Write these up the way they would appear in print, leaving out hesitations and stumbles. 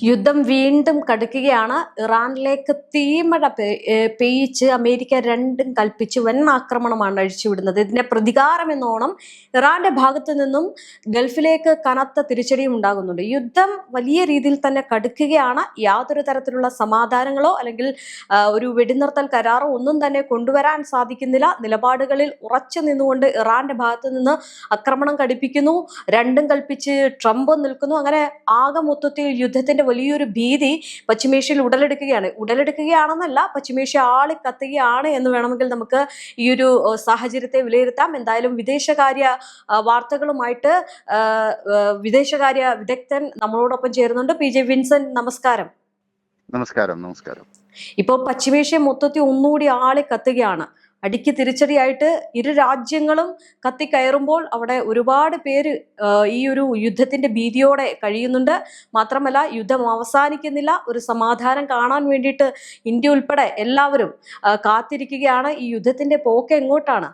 യുദ്ധം വീണ്ടും കടുക്കുകയാണ്. ഇറാനിലേക്ക് തീമഴ പെയ്യിച്ച് അമേരിക്ക രണ്ടും കൽപ്പിച്ച് വൻ ആക്രമണമാണ് അഴിച്ചുവിടുന്നത്. ഇതിന്റെ പ്രതികാരം എന്നോണം ഇറാന്റെ ഭാഗത്തു നിന്നും ഗൾഫിലേക്ക് കനത്ത തിരിച്ചടിയും ഉണ്ടാകുന്നുണ്ട്. യുദ്ധം വലിയ രീതിയിൽ തന്നെ കടുക്കുകയാണ്. യാതൊരു തരത്തിലുള്ള സമാധാനങ്ങളോ അല്ലെങ്കിൽ ഒരു വെടിനിർത്തൽ കരാറോ ഒന്നും തന്നെ കൊണ്ടുവരാൻ സാധിക്കുന്നില്ല. നിലപാടുകളിൽ ഉറച്ചു നിന്നുകൊണ്ട് ഇറാന്റെ ഭാഗത്തു നിന്ന് ആക്രമണം കടുപ്പിക്കുന്നു. രണ്ടും കൽപ്പിച്ച് ട്രംപ് നിൽക്കുന്നു. അങ്ങനെ ആകെ മൊത്തത്തിൽ യുദ്ധത്തിന്റെ വലിയൊരു ഭീതി പശ്ചിമേഷ്യയിൽ ഉടലെടുക്കുകയാണെന്നല്ല, പശ്ചിമേഷ്യ ആളിക്കത്തുകയാണ് എന്ന് വേണമെങ്കിൽ നമുക്ക് ഈ ഒരു സാഹചര്യത്തെ വിലയിരുത്താം. എന്തായാലും വിദേശകാര്യ വാർത്തകളുമായിട്ട് വിദേശകാര്യ വിദഗ്ധൻ നമ്മളോടൊപ്പം ചേരുന്നുണ്ട്. പി ജെ വിൻസെന്റ്, നമസ്കാരം. നമസ്കാരം. ഇപ്പൊ പശ്ചിമേഷ്യ മൊത്തത്തിൽ ഒന്നുകൂടി ആളിക്കത്തുകയാണ്. അടിക്ക് തിരിച്ചടിയായിട്ട് ഇരു രാജ്യങ്ങളും കത്തിക്കയറുമ്പോൾ അവിടെ ഒരുപാട് പേര് ഈ ഒരു യുദ്ധത്തിന്റെ ഭീതിയോടെ കഴിയുന്നുണ്ട്. മാത്രമല്ല, യുദ്ധം അവസാനിക്കുന്നില്ല. ഒരു സമാധാനം കാണാൻ വേണ്ടിയിട്ട് ഇന്ത്യ ഉൾപ്പെടെ എല്ലാവരും കാത്തിരിക്കുകയാണ്. ഈ യുദ്ധത്തിന്റെ പോക്ക് എങ്ങോട്ടാണ്?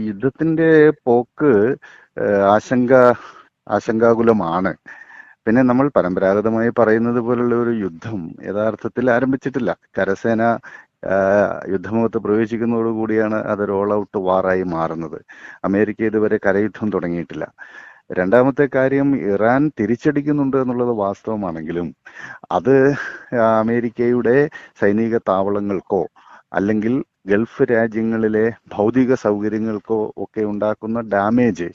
യുദ്ധത്തിന്റെ പോക്ക് ആശങ്കാകുലമാണ്. പിന്നെ നമ്മൾ പരമ്പരാഗതമായി പറയുന്നത് പോലുള്ള ഒരു യുദ്ധം യഥാർത്ഥത്തിൽ ആരംഭിച്ചിട്ടില്ല. കരസേന യുദ്ധമുഖത്ത് പ്രവേശിക്കുന്നതോടുകൂടിയാണ് അതൊരു ഓൾ ഔട്ട് വാറായി മാറുന്നത്. അമേരിക്ക ഇതുവരെ കരയുദ്ധം തുടങ്ങിയിട്ടില്ല. രണ്ടാമത്തെ കാര്യം, ഇറാൻ തിരിച്ചടിക്കുന്നുണ്ട് എന്നുള്ളത് വാസ്തവമാണെങ്കിലും അത് അമേരിക്കയുടെ സൈനിക താവളങ്ങൾക്കോ അല്ലെങ്കിൽ ഗൾഫ് രാജ്യങ്ങളിലെ ഭൗതിക സൗകര്യങ്ങൾക്കോ ഒക്കെ ഉണ്ടാക്കുന്ന ഡാമേജ്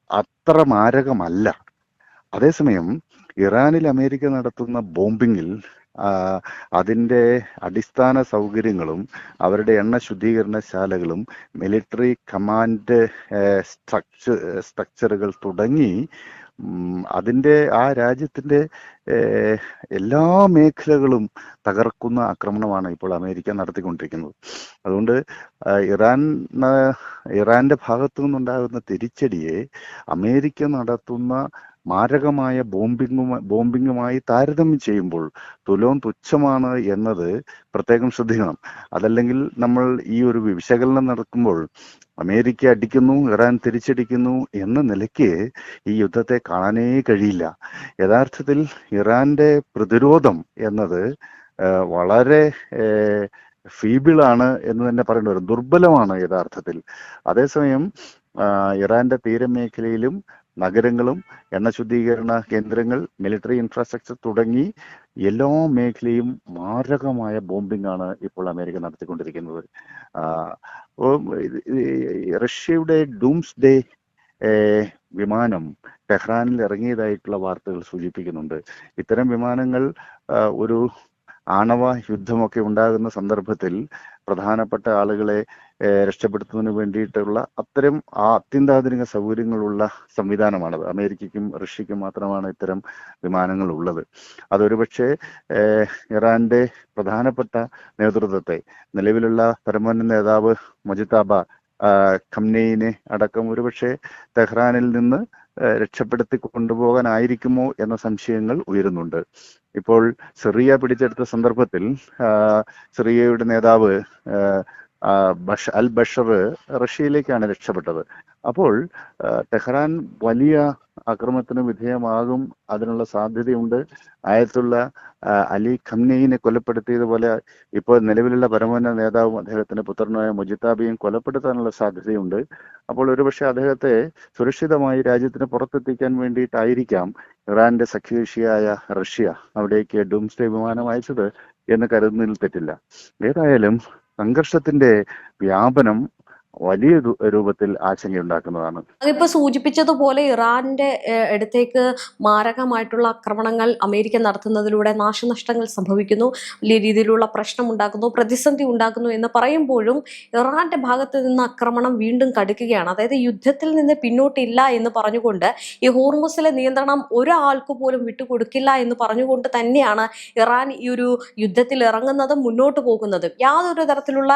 അത്ര മാരകമല്ല. അതേസമയം ഇറാനിൽ അമേരിക്ക നടത്തുന്ന ബോംബിങ്ങിൽ അതിൻ്റെ അടിസ്ഥാന സൗകര്യങ്ങളും അവരുടെ എണ്ണ ശുദ്ധീകരണശാലകളും മിലിറ്ററി കമാൻഡ് സ്ട്രക്ചറുകൾ തുടങ്ങി അതിൻ്റെ ആ രാജ്യത്തിൻ്റെ എല്ലാ മേഖലകളും ആക്രമണമാണ് ഇപ്പോൾ അമേരിക്ക നടത്തിക്കൊണ്ടിരിക്കുന്നത്. അതുകൊണ്ട് ഇറാന്റെ ഭാഗത്തു നിന്നുണ്ടാകുന്ന തിരിച്ചടിയെ അമേരിക്ക നടത്തുന്ന മാരകമായ ബോംബിങ്ങുമായി താരതമ്യം ചെയ്യുമ്പോൾ തുലോം തുച്ഛമാണ് എന്നത് പ്രത്യേകം ശ്രദ്ധിക്കണം. അതല്ലെങ്കിൽ നമ്മൾ ഈ ഒരു വിശകലനം നടക്കുമ്പോൾ അമേരിക്ക അടിക്കുന്നു, ഇറാൻ തിരിച്ചടിക്കുന്നു എന്ന നിലയ്ക്ക് ഈ യുദ്ധത്തെ കാണാനേ കഴിയില്ല. യഥാർത്ഥത്തിൽ ഇറാന്റെ പ്രതിരോധം എന്നത് വളരെ ഫീബിളാണ് എന്ന് തന്നെ പറയേണ്ടി വരും. ദുർബലമാണ് യഥാർത്ഥത്തിൽ. അതേസമയം ഇറാന്റെ തീരമേഖലയിലും നഗരങ്ങളും എണ്ണ ശുദ്ധീകരണ കേന്ദ്രങ്ങൾ, മിലിറ്ററി ഇൻഫ്രാസ്ട്രക്ചർ തുടങ്ങി എല്ലാ മേഖലയും മാരകമായ ബോംബിംഗ് ആണ് ഇപ്പോൾ അമേരിക്ക നടത്തിക്കൊണ്ടിരിക്കുന്നത്. റഷ്യയുടെ ഡൂംസ് ഡേ വിമാനം ടെഹ്റാനിൽ ഇറങ്ങിയതായിട്ടുള്ള വാർത്തകൾ സൂചിപ്പിക്കുന്നുണ്ട്. ഇത്തരം വിമാനങ്ങൾ ഒരു ആണവ യുദ്ധമൊക്കെ ഉണ്ടാകുന്ന സന്ദർഭത്തിൽ പ്രധാനപ്പെട്ട ആളുകളെ രക്ഷപ്പെടുത്തുന്നതിന് വേണ്ടിയിട്ടുള്ള അത്തരം അത്യന്താധുനിക സൗകര്യങ്ങളുള്ള സംവിധാനമാണത്. അമേരിക്കയ്ക്കും റഷ്യയ്ക്കും മാത്രമാണ് ഇത്തരം വിമാനങ്ങൾ ഉള്ളത്. അതൊരുപക്ഷെ ഇറാന്റെ പ്രധാനപ്പെട്ട നേതൃത്വത്തെ, നിലവിലുള്ള പരമോന്നത നേതാവ് മുജ്തബ ഖംനെയിനെ അടക്കം ഒരുപക്ഷെ തെഹ്റാനിൽ നിന്ന് രക്ഷപ്പെടുത്തി കൊണ്ടുപോകാനായിരിക്കുമോ എന്ന സംശയങ്ങൾ ഉയരുന്നുണ്ട്. ഇപ്പോൾ സിറിയ പിടിച്ചെടുത്ത സന്ദർഭത്തിൽ സിറിയയുടെ നേതാവ് അൽ ബഷർ റഷ്യയിലേക്കാണ് രക്ഷപ്പെട്ടത്. അപ്പോൾ ടെഹ്റാൻ വലിയ ആക്രമണത്തിന് വിധേയമാകും, അതിനുള്ള സാധ്യതയുണ്ട്. ആയത്തുള്ള അലി ഖംനെയിനെ കൊലപ്പെടുത്തിയതുപോലെ ഇപ്പോൾ നിലവിലുള്ള പരമോന്നത നേതാവും അദ്ദേഹത്തിന്റെ പുത്രനായ മുജ്തബയും കൊലപ്പെടുത്താനുള്ള സാധ്യതയുണ്ട്. അപ്പോൾ ഒരുപക്ഷെ അദ്ദേഹത്തെ സുരക്ഷിതമായി രാജ്യത്തിന് പുറത്തെത്തിക്കാൻ വേണ്ടിയിട്ടായിരിക്കാം ഇറാന്റെ സഖ്യകക്ഷിയായ റഷ്യ അവിടേക്ക് ഡൂംസ്ഡേ വിമാനം അയച്ചത് എന്ന് കരുതുന്നതിൽ തെറ്റില്ല. ഏതായാലും സംഘർഷത്തിന്റെ വ്യാപനം വലിയ രൂപത്തിൽ ആശങ്കയുണ്ടാക്കുന്നതാണ്. അതിപ്പോ സൂചിപ്പിച്ചതുപോലെ ഇറാന്റെ അടുത്തേക്ക് മാരകമായിട്ടുള്ള ആക്രമണങ്ങൾ അമേരിക്ക നടത്തുന്നതിലൂടെ നാശനഷ്ടങ്ങൾ സംഭവിക്കുന്നു, വലിയ രീതിയിലുള്ള പ്രശ്നം ഉണ്ടാക്കുന്നു, പ്രതിസന്ധി ഉണ്ടാക്കുന്നു എന്ന് പറയുമ്പോഴും ഇറാന്റെ ഭാഗത്ത് നിന്ന് ആക്രമണം വീണ്ടും കടുക്കുകയാണ്. അതായത് യുദ്ധത്തിൽ നിന്ന് പിന്നോട്ടില്ല എന്ന് പറഞ്ഞുകൊണ്ട് ഈ ഹോർമുസിലെ നിയന്ത്രണം ഒരാൾക്ക് പോലും വിട്ടുകൊടുക്കില്ല എന്ന് പറഞ്ഞുകൊണ്ട് തന്നെയാണ് ഇറാൻ ഈ ഒരു യുദ്ധത്തിൽ ഇറങ്ങുന്നതും മുന്നോട്ട് പോകുന്നതും. യാതൊരു തരത്തിലുള്ള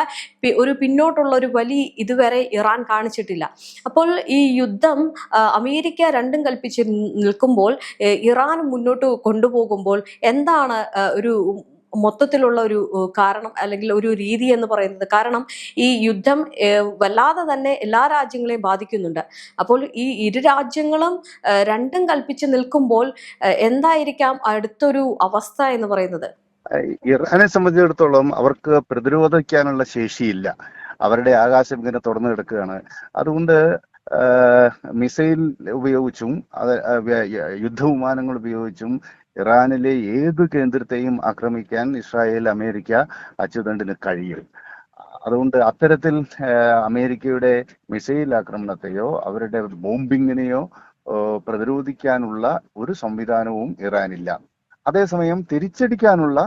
ഒരു പിന്നോട്ടുള്ള ഒരു വലി ഇതുവരെ ഇറാൻ കാണിച്ചിട്ടില്ല. അപ്പോൾ ഈ യുദ്ധം അമേരിക്ക രണ്ടും കൽപ്പിച്ച് നിൽക്കുമ്പോൾ ഇറാൻ മുന്നോട്ട് കൊണ്ടുപോകുമ്പോൾ എന്താണ് ഒരു മൊത്തത്തിലുള്ള ഒരു കാരണം അല്ലെങ്കിൽ ഒരു രീതി എന്ന് പറയുന്നത്. കാരണം ഈ യുദ്ധം വല്ലാതെ തന്നെ എല്ലാ രാജ്യങ്ങളെയും ബാധിക്കുന്നുണ്ട്. അപ്പോൾ ഈ ഇരു രാജ്യങ്ങളും രണ്ടും കൽപ്പിച്ച് നിൽക്കുമ്പോൾ എന്തായിരിക്കാം അടുത്തൊരു അവസ്ഥ എന്ന് പറയുന്നത്? ഇറാനെ സംബന്ധിച്ചിടത്തോളം അവർക്ക് പ്രതിരോധിക്കാനുള്ള ശേഷിയില്ല. അവരുടെ ആകാശം ഇങ്ങനെ തുറന്നു കിടക്കുകയാണ്. അതുകൊണ്ട് മിസൈൽ ഉപയോഗിച്ചും യുദ്ധവിമാനങ്ങൾ ഉപയോഗിച്ചും ഇറാനിലെ ഏത് കേന്ദ്രത്തെയും ആക്രമിക്കാൻ ഇസ്രായേൽ, അമേരിക്ക അച്ചുതണ്ടിന് കഴിയും. അതുകൊണ്ട് അത്തരത്തിൽ അമേരിക്കയുടെ മിസൈൽ ആക്രമണത്തെയോ അവരുടെ ബോംബിങ്ങിനെയോ പ്രതിരോധിക്കാനുള്ള ഒരു സംവിധാനവും ഇറാനില്ല. അതേസമയം തിരിച്ചടിക്കാനുള്ള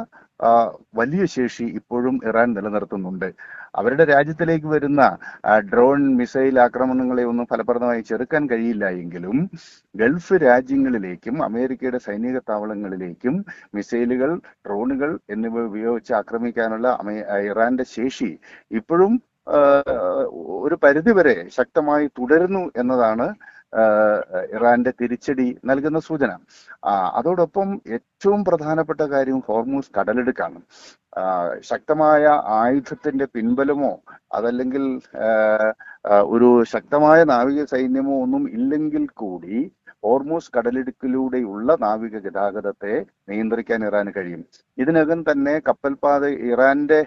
വലിയ ശേഷി ഇപ്പോഴും ഇറാൻ നിലനിർത്തുന്നുണ്ട്. അവരുടെ രാജ്യത്തിലേക്ക് വരുന്ന ഡ്രോൺ മിസൈൽ ആക്രമണങ്ങളെ ഒന്നും ഫലപ്രദമായി ചെറുക്കാൻ കഴിയില്ല എങ്കിലും ഗൾഫ് രാജ്യങ്ങളിലേക്കും അമേരിക്കയുടെ സൈനിക താവളങ്ങളിലേക്കും മിസൈലുകൾ, ഡ്രോണുകൾ എന്നിവ ഉപയോഗിച്ച് ആക്രമിക്കാനുള്ള ഇറാന്റെ ശേഷി ഇപ്പോഴും ഒരു പരിധിവരെ ശക്തമായി തുടരുന്നു എന്നതാണ് ഇറാന്റെ തിരിച്ചടി നൽകുന്ന സൂചന. അതോടൊപ്പം ഏറ്റവും പ്രധാനപ്പെട്ട കാര്യം ഹോർമൂസ് കടലിടുക്കാണ്. ശക്തമായ ആയുധത്തിന്റെ പിൻബലമോ അതല്ലെങ്കിൽ ഒരു ശക്തമായ നാവിക സൈന്യമോ ഒന്നും ഇല്ലെങ്കിൽ കൂടി ഹോർമൂസ് കടലിടുക്കിലൂടെയുള്ള നാവിക ഗതാഗതത്തെ നിയന്ത്രിക്കാൻ ഇറാന് കഴിയും. ഇതിനകം തന്നെ കപ്പൽപാത ഇറാന്റെ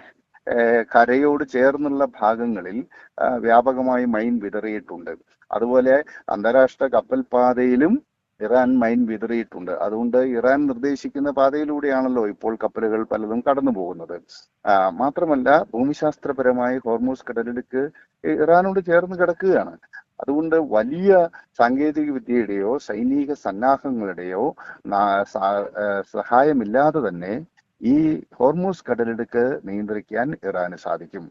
കരയോട് ചേർന്നുള്ള ഭാഗങ്ങളിൽ വ്യാപകമായി മൈൻ വിതറിയിട്ടുണ്ട്. അതുപോലെ അന്താരാഷ്ട്ര കപ്പൽപാതയിലും ഇറാൻ മൈൻ വിതറിയിട്ടുണ്ട്. അതുകൊണ്ട് ഇറാൻ നിർദ്ദേശിക്കുന്ന പാതയിലൂടെയാണല്ലോ ഇപ്പോൾ കപ്പലുകൾ പലതും കടന്നു പോകുന്നത്. മാത്രമല്ല ഭൂമിശാസ്ത്രപരമായി ഹോർമൂസ് കടലിടുക്ക് ഇറാനോട് ചേർന്ന് കിടക്കുകയാണ്. അതുകൊണ്ട് വലിയ സാങ്കേതിക വിദ്യയുടെയോ സൈനിക സന്നാഹങ്ങളുടെയോ സഹായമില്ലാതെ തന്നെ ഈ ഹോർമൂസ് കടലിടുക്ക് നിയന്ത്രിക്കാൻ ഇറാന് സാധിക്കും.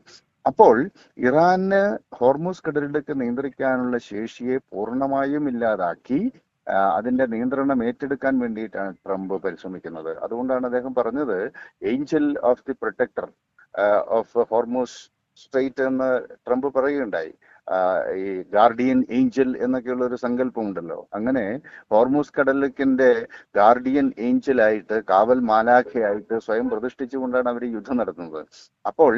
അപ്പോൾ ഇറാന് ഹോർമൂസ് കടലിടുക്ക് നിയന്ത്രിക്കാനുള്ള ശേഷിയെ പൂർണ്ണമായും ഇല്ലാതാക്കി അതിന്റെ നിയന്ത്രണം ഏറ്റെടുക്കാൻ വേണ്ടിയിട്ടാണ് ട്രംപ് പരിശ്രമിക്കുന്നത്. അതുകൊണ്ടാണ് അദ്ദേഹം പറഞ്ഞത് angel of the protector of Hormuz strait എന്ന് ട്രംപ് പറയുകയുണ്ടായി. ഈ ഗാർഡിയൻ ഏഞ്ചൽ എന്നൊക്കെയുള്ള ഒരു സങ്കല്പം ഉണ്ടല്ലോ. അങ്ങനെ ഹോർമൂസ് കടലിക്കിന്റെ ഗാർഡിയൻ ഏഞ്ചലായിട്ട്, കാവൽ മാലാഖയായിട്ട് സ്വയം പ്രതിഷ്ഠിച്ചുകൊണ്ടാണ് അവർ യുദ്ധം നടത്തുന്നത്. അപ്പോൾ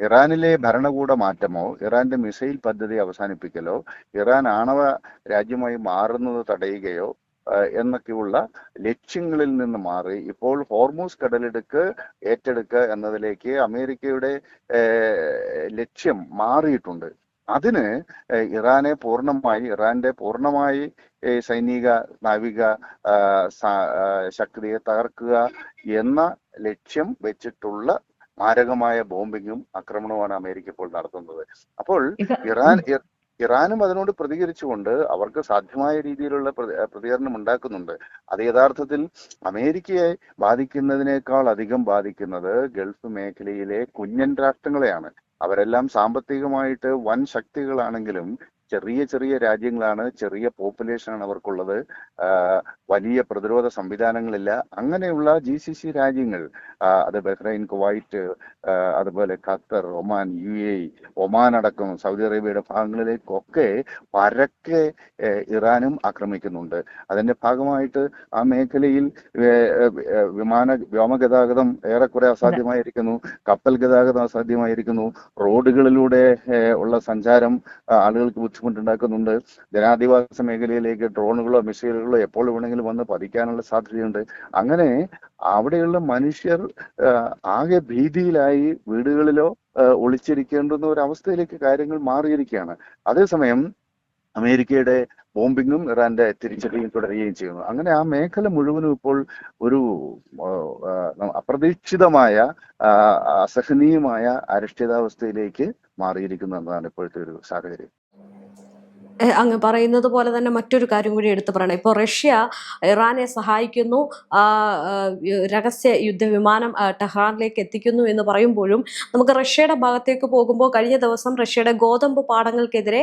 ഇറാനിലെ ഭരണകൂട മാറ്റമോ ഇറാന്റെ മിസൈൽ പദ്ധതി അവസാനിപ്പിക്കലോ ഇറാൻ ആണവ രാജ്യമായി മാറുന്നത് തടയുകയോ എന്നൊക്കെയുള്ള ലക്ഷ്യങ്ങളിൽ നിന്ന് മാറി ഇപ്പോൾ ഹോർമൂസ് കടലിടുക്ക് ഏറ്റെടുക്കുക എന്നതിലേക്ക് അമേരിക്കയുടെ ലക്ഷ്യം മാറിയിട്ടുണ്ട്. അതിന് ഇറാന്റെ പൂർണ്ണമായി സൈനിക നാവിക ശക്തിയെ തകർക്കുക എന്ന ലക്ഷ്യം വെച്ചിട്ടുള്ള മാരകമായ ബോംബിങ്ങും ആക്രമണവുമാണ് അമേരിക്ക ഇപ്പോൾ നടത്തുന്നത്. അപ്പോൾ ഇറാനും അതിനോട് പ്രതികരിച്ചുകൊണ്ട് അവർക്ക് സാധ്യമായ രീതിയിലുള്ള പ്രതികരണം ഉണ്ടാക്കുന്നുണ്ട്. അത് യഥാർത്ഥത്തിൽ അമേരിക്കയെ ബാധിക്കുന്നതിനേക്കാൾ അധികം ബാധിക്കുന്നത് ഗൾഫ് മേഖലയിലെ കുഞ്ഞൻ രാഷ്ട്രങ്ങളെയാണ്. അവരെല്ലാം സാമ്പത്തികമായിട്ട് വൻ ശക്തികളാണെങ്കിലും ചെറിയ ചെറിയ രാജ്യങ്ങളാണ്, ചെറിയ പോപ്പുലേഷനാണ് അവർക്കുള്ളത്, വലിയ പ്രതിരോധ സംവിധാനങ്ങളില്ല. അങ്ങനെയുള്ള GCC രാജ്യങ്ങൾ, അത് ബഹ്റൈൻ, കുവൈറ്റ്, അതുപോലെ ഖത്തർ, ഒമാൻ, UAE, ഒമാൻ അടക്കം സൗദി അറേബ്യയുടെ ഭാഗങ്ങളിലേക്കൊക്കെ പരക്കെ ഇറാനും ആക്രമിക്കുന്നുണ്ട്. അതിന്റെ ഭാഗമായിട്ട് ആ മേഖലയിൽ വ്യോമഗതാഗതം ഏറെക്കുറെ അസാധ്യമായിരിക്കുന്നു, കപ്പൽ ഗതാഗതം അസാധ്യമായിരിക്കുന്നു, റോഡുകളിലൂടെ ഉള്ള സഞ്ചാരം ആളുകൾക്ക് ബുദ്ധിമുട്ടുണ്ടാക്കുന്നുണ്ട്. ജനാധിവാസ മേഖലയിലേക്ക് ഡ്രോണുകളോ മിസൈലുകളോ എപ്പോൾ വേണമെങ്കിലും വന്ന് പതിക്കാനുള്ള സാധ്യതയുണ്ട്. അങ്ങനെ അവിടെയുള്ള മനുഷ്യർ ആകെ ഭീതിയിലായി വീടുകളിലോ ഒളിച്ചിരിക്കേണ്ടുന്ന ഒരു അവസ്ഥയിലേക്ക് കാര്യങ്ങൾ മാറിയിരിക്കുകയാണ്. അതേസമയം അമേരിക്കയുടെ ബോംബിങ്ങും ഇറാന്റെ തിരിച്ചടിയും തുടരുകയും ചെയ്യുന്നു. അങ്ങനെ ആ മേഖല മുഴുവനും ഇപ്പോൾ ഒരു അപ്രതീക്ഷിതമായ അസഹനീയമായ അരക്ഷിതാവസ്ഥയിലേക്ക് മാറിയിരിക്കുന്നു എന്നതാണ് ഇപ്പോഴത്തെ ഒരു സാഹചര്യം. അങ്ങ് പറയുന്നത് പോലെ തന്നെ മറ്റൊരു കാര്യം കൂടി എടുത്തു പറയണം. ഇപ്പോൾ റഷ്യ ഇറാനെ സഹായിക്കുന്നു, രഹസ്യ യുദ്ധവിമാനം ടെഹ്റാനിലേക്ക് എത്തിക്കുന്നു എന്ന് പറയുമ്പോഴും നമുക്ക് റഷ്യയുടെ ഭാഗത്തേക്ക് പോകുമ്പോൾ കഴിഞ്ഞ ദിവസം റഷ്യയുടെ ഗോതമ്പ് പാടങ്ങൾക്കെതിരെ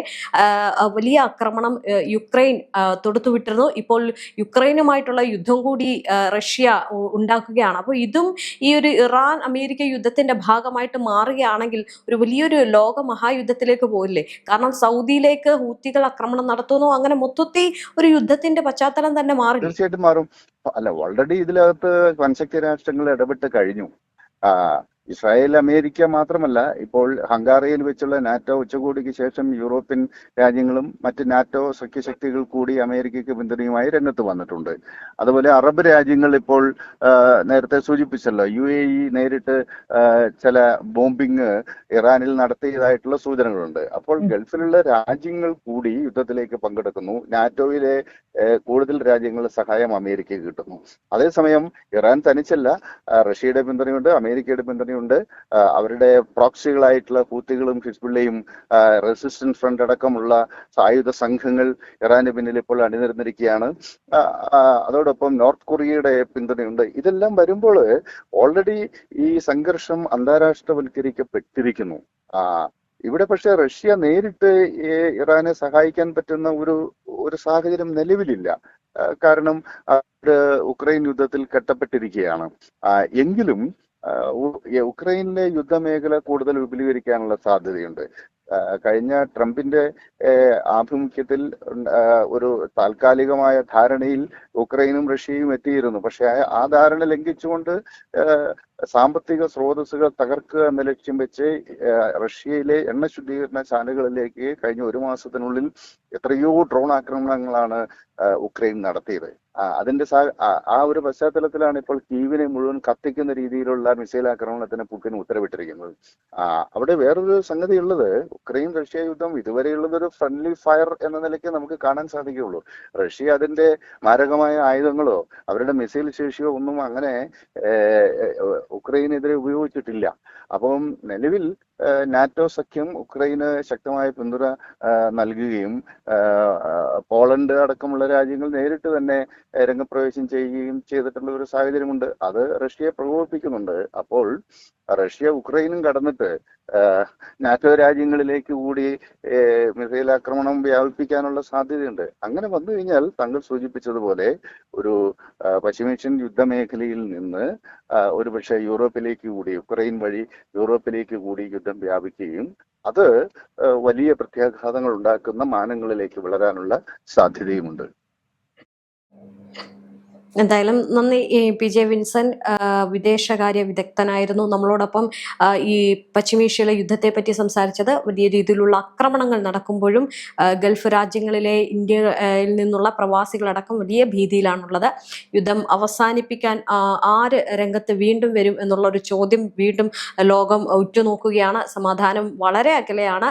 വലിയ ആക്രമണം യുക്രൈൻ തൊടുത്തുവിട്ടിരുന്നു. ഇപ്പോൾ യുക്രൈനുമായിട്ടുള്ള യുദ്ധം കൂടി റഷ്യ ഉണ്ടാക്കുകയാണ്. അപ്പോൾ ഇതും ഈ ഒരു ഇറാൻ അമേരിക്ക യുദ്ധത്തിന്റെ ഭാഗമായിട്ട് മാറുകയാണെങ്കിൽ ഒരു വലിയൊരു ലോക മഹായുദ്ധത്തിലേക്ക് പോകില്ലേ? കാരണം സൗദിയിലേക്ക് ഹൂത്തികൾ ആക്രമണം നടത്തുന്നു. അങ്ങനെ മൊത്തത്തിൽ ഒരു യുദ്ധത്തിന്റെ പശ്ചാത്തലം തന്നെ മാറി. തീർച്ചയായിട്ടും മാറും. അല്ല, ഓൾറെഡി ഇതിനകത്ത് വൻശക്തി രാഷ്ട്രങ്ങൾ ഇടപെട്ട് കഴിഞ്ഞു. ആ, ഇസ്രായേൽ അമേരിക്ക മാത്രമല്ല, ഇപ്പോൾ ഹംഗാറിയിൽ വെച്ചുള്ള നാറ്റോ ഉച്ചകോടിക്ക് ശേഷം യൂറോപ്യൻ രാജ്യങ്ങളും മറ്റ് നാറ്റോ സഖ്യശക്തികൾ കൂടി അമേരിക്കയ്ക്ക് പിന്തുണയുമായി രംഗത്ത് വന്നിട്ടുണ്ട്. അതുപോലെ അറബ് രാജ്യങ്ങൾ ഇപ്പോൾ നേരത്തെ സൂചിപ്പിച്ചല്ലോ, UAE നേരിട്ട് ചില ബോംബിങ് ഇറാനിൽ നടത്തിയതായിട്ടുള്ള സൂചനകളുണ്ട്. അപ്പോൾ ഗൾഫിലുള്ള രാജ്യങ്ങൾ കൂടി യുദ്ധത്തിലേക്ക് പങ്കെടുക്കുന്നു. നാറ്റോയിലെ കൂടുതൽ രാജ്യങ്ങളുടെ സഹായം അമേരിക്കയ്ക്ക് കിട്ടുന്നു. അതേസമയം ഇറാൻ തനിച്ചല്ല, റഷ്യയുടെ പിന്തുണയുണ്ട്, അമേരിക്കയുടെ പിന്തുണയുണ്ട്. അവരുടെ പ്രോക്സികളായിട്ടുള്ള ഹൂത്തികളും ഹിസ്ബുള്ളയും റെസിസ്റ്റൻസ് ഫ്രണ്ട് അടക്കമുള്ള സായുധ സംഘങ്ങൾ ഇറാന് പിന്നിൽ ഇപ്പോൾ അണിനിരന്നിരിക്കുകയാണ്. അതോടൊപ്പം നോർത്ത് കൊറിയയുടെ പിന്തുണയുണ്ട്. ഇതെല്ലാം വരുമ്പോൾ ഓൾറെഡി ഈ സംഘർഷം അന്താരാഷ്ട്രവൽക്കരിക്കപ്പെട്ടിരിക്കുന്നു. ഇവിടെ പക്ഷെ റഷ്യ നേരിട്ട് ഇറാനെ സഹായിക്കാൻ പറ്റുന്ന ഒരു സാഹചര്യം നിലവിലില്ല. കാരണം ഉക്രൈൻ യുദ്ധത്തിൽ കെട്ടപ്പെട്ടിരിക്കുകയാണ്. എങ്കിലും ഉക്രൈനിലെ യുദ്ധമേഖല കൂടുതൽ വിപുലീകരിക്കാനുള്ള സാധ്യതയുണ്ട്. കഴിഞ്ഞ ട്രംപിന്റെ ആഭിമുഖ്യത്തിൽ ഒരു താൽക്കാലികമായ ധാരണയിൽ ഉക്രൈനും റഷ്യയും എത്തിയിരുന്നു. പക്ഷെ ആ ധാരണ ലംഘിച്ചുകൊണ്ട് സാമ്പത്തിക സ്രോതസ്സുകൾ തകർക്കുക എന്ന ലക്ഷ്യം വെച്ച് റഷ്യയിലെ എണ്ണ ശുദ്ധീകരണ ശാലകളിലേക്ക് കഴിഞ്ഞ ഒരു മാസത്തിനുള്ളിൽ എത്രയോ ഡ്രോൺ ആക്രമണങ്ങളാണ് ഉക്രൈൻ നടത്തിയത്. അതിന്റെ ആ ഒരു പശ്ചാത്തലത്തിലാണ് ഇപ്പോൾ കീവിനെ മുഴുവൻ കത്തിക്കുന്ന രീതിയിലുള്ള മിസൈൽ ആക്രമണത്തിന് പുടിൻ ഉത്തരവിട്ടിരിക്കുന്നത്. അവിടെ വേറൊരു സംഗതി ഉള്ളത്, ഉക്രൈൻ റഷ്യ യുദ്ധം ഇതുവരെയുള്ളത് ഒരു ഫ്രണ്ട്ലി ഫയർ എന്ന നിലയ്ക്ക് നമുക്ക് കാണാൻ സാധിക്കുകയുള്ളൂ. റഷ്യ അതിന്റെ മാരകമായ ആയുധങ്ങളോ അവരുടെ മിസൈൽ ശേഷിയോ ഒന്നും അങ്ങനെ ഉക്രൈനെതിരെ ഉപയോഗിച്ചിട്ടില്ല. അപ്പം നിലവിൽ നാറ്റോ സഖ്യം ഉക്രൈന് ശക്തമായ പിന്തുണ നൽകുകയും പോളണ്ട് അടക്കമുള്ള രാജ്യങ്ങൾ നേരിട്ട് തന്നെ രംഗപ്രവേശം ചെയ്യുകയും ചെയ്തിട്ടുള്ള ഒരു സാഹചര്യമുണ്ട്. അത് റഷ്യയെ പ്രകോപിപ്പിക്കുന്നുണ്ട്. അപ്പോൾ റഷ്യ ഉക്രൈനും കടന്നിട്ട് നാറ്റോ രാജ്യങ്ങളിലേക്ക് കൂടി മിസൈൽ ആക്രമണം വ്യാപിപ്പിക്കാനുള്ള സാധ്യതയുണ്ട്. അങ്ങനെ വന്നു കഴിഞ്ഞാൽ താങ്കൾ സൂചിപ്പിച്ചതുപോലെ ഒരു പശ്ചിമേഷ്യൻ യുദ്ധമേഖലയിൽ നിന്ന് ഒരുപക്ഷെ യൂറോപ്പിലേക്ക് കൂടി, ഉക്രൈൻ വഴി യൂറോപ്പിലേക്ക് കൂടി യുദ്ധം വ്യാപിക്കുകയും അത് വലിയ പ്രത്യാഘാതങ്ങൾ ഉണ്ടാക്കുന്ന മാനങ്ങളിലേക്ക് വളരാനുള്ള സാധ്യതയുമുണ്ട്. എന്തായാലും നന്ദി PJ വിൻസെന്റ്. വിദേശകാര്യ വിദഗ്ധനായിരുന്നു നമ്മളോടൊപ്പം ഈ പശ്ചിമേഷ്യയിലെ യുദ്ധത്തെ പറ്റി സംസാരിച്ചത്. വലിയ രീതിയിലുള്ള ആക്രമണങ്ങൾ നടക്കുമ്പോഴും ഗൾഫ് രാജ്യങ്ങളിലെ ഇന്ത്യയിൽ നിന്നുള്ള പ്രവാസികളടക്കം വലിയ ഭീതിയിലാണുള്ളത്. യുദ്ധം അവസാനിപ്പിക്കാൻ ആര് രംഗത്ത് വീണ്ടും വരും എന്നുള്ള ഒരു ചോദ്യം വീണ്ടും ലോകം ഉറ്റുനോക്കുകയാണ്. സമാധാനം വളരെ അകലെയാണ്.